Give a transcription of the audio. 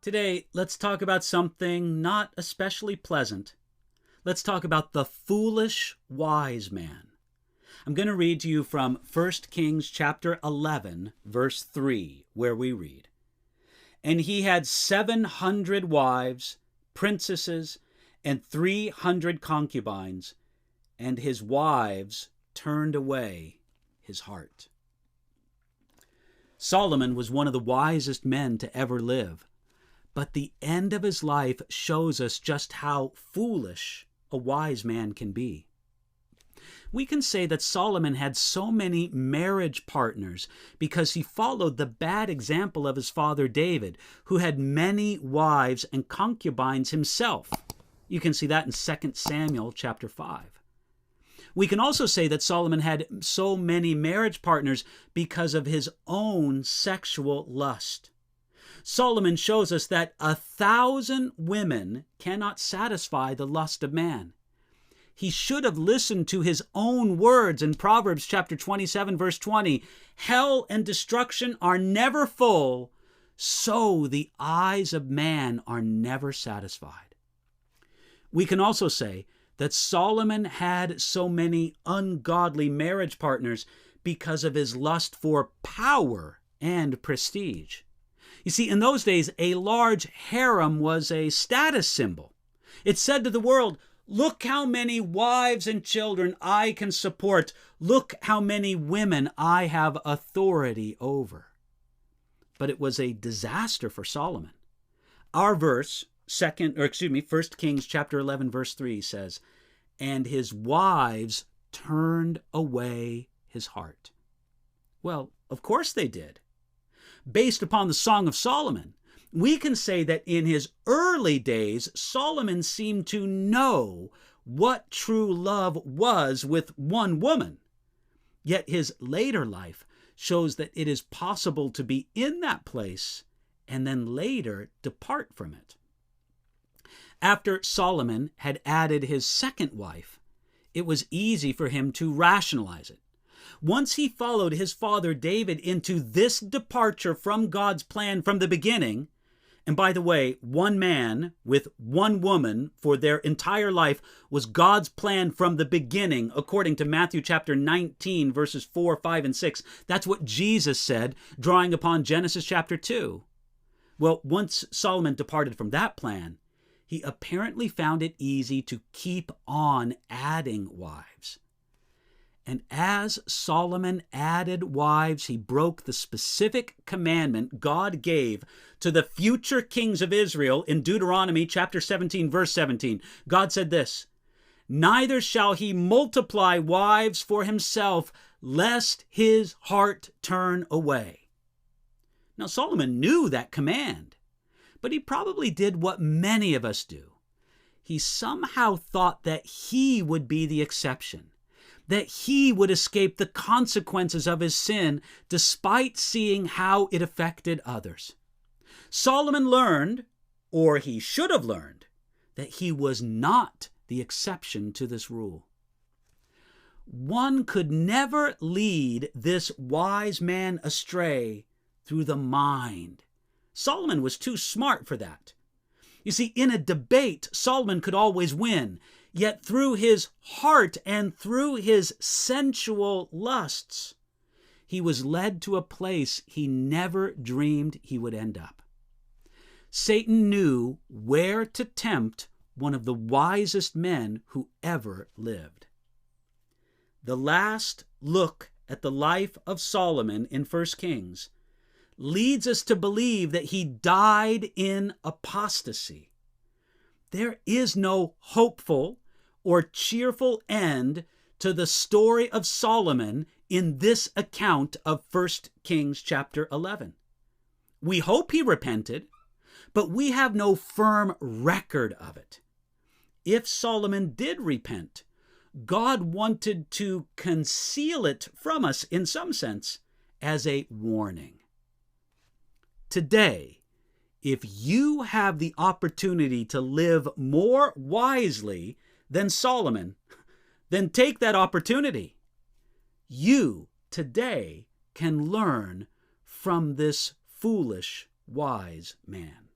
Today, let's talk about something not especially pleasant. Let's talk about the foolish wise man. I'm going to read to you from 1 Kings chapter 11, verse 3, where we read, "And he had 700 wives, princesses, and 300 concubines, and his wives turned away his heart." Solomon was one of the wisest men to ever live, but the end of his life shows us just how foolish a wise man can be. We can say that Solomon had so many marriage partners because he followed the bad example of his father David, who had many wives and concubines himself. You can see that in 2 Samuel chapter 5. We can also say that Solomon had so many marriage partners because of his own sexual lust. Solomon shows us that 1,000 women cannot satisfy the lust of man. He should have listened to his own words in Proverbs chapter 27, verse 20. "Hell and destruction are never full, so the eyes of man are never satisfied." We can also say that Solomon had so many ungodly marriage partners because of his lust for power and prestige. You see, in those days, a large harem was a status symbol. It said to the world, "Look how many wives and children I can support. Look how many women I have authority over." But it was a disaster for Solomon. Our verse, 1 Kings chapter 11, verse 3 says, "And his wives turned away his heart." Well, of course they did. Based upon the Song of Solomon, we can say that in his early days, Solomon seemed to know what true love was with one woman. Yet his later life shows that it is possible to be in that place and then later depart from it. After Solomon had added his second wife, it was easy for him to rationalize it. Once he followed his father David into this departure from God's plan from the beginning, and by the way, one man with one woman for their entire life was God's plan from the beginning, according to Matthew chapter 19, verses 4, 5, and 6. That's what Jesus said, drawing upon Genesis chapter 2. Well, once Solomon departed from that plan, he apparently found it easy to keep on adding wives. And as Solomon added wives, he broke the specific commandment God gave to the future kings of Israel in Deuteronomy chapter 17, verse 17. God said this, "Neither shall he multiply wives for himself, lest his heart turn away." Now, Solomon knew that command, but he probably did what many of us do. He somehow thought that he would be the exception, that he would escape the consequences of his sin despite seeing how it affected others. Solomon learned, or he should have learned, that he was not the exception to this rule. One could never lead this wise man astray through the mind. Solomon was too smart for that. You see, in a debate, Solomon could always win. Yet through his heart and through his sensual lusts, he was led to a place he never dreamed he would end up. Satan knew where to tempt one of the wisest men who ever lived. The last look at the life of Solomon in 1 Kings leads us to believe that he died in apostasy. There is no hopeful or cheerful end to the story of Solomon in this account of 1 Kings chapter 11. We hope he repented, but we have no firm record of it. If Solomon did repent, God wanted to conceal it from us in some sense as a warning. Today, if you have the opportunity to live more wisely than Solomon, then take that opportunity. You today can learn from this foolish wise man.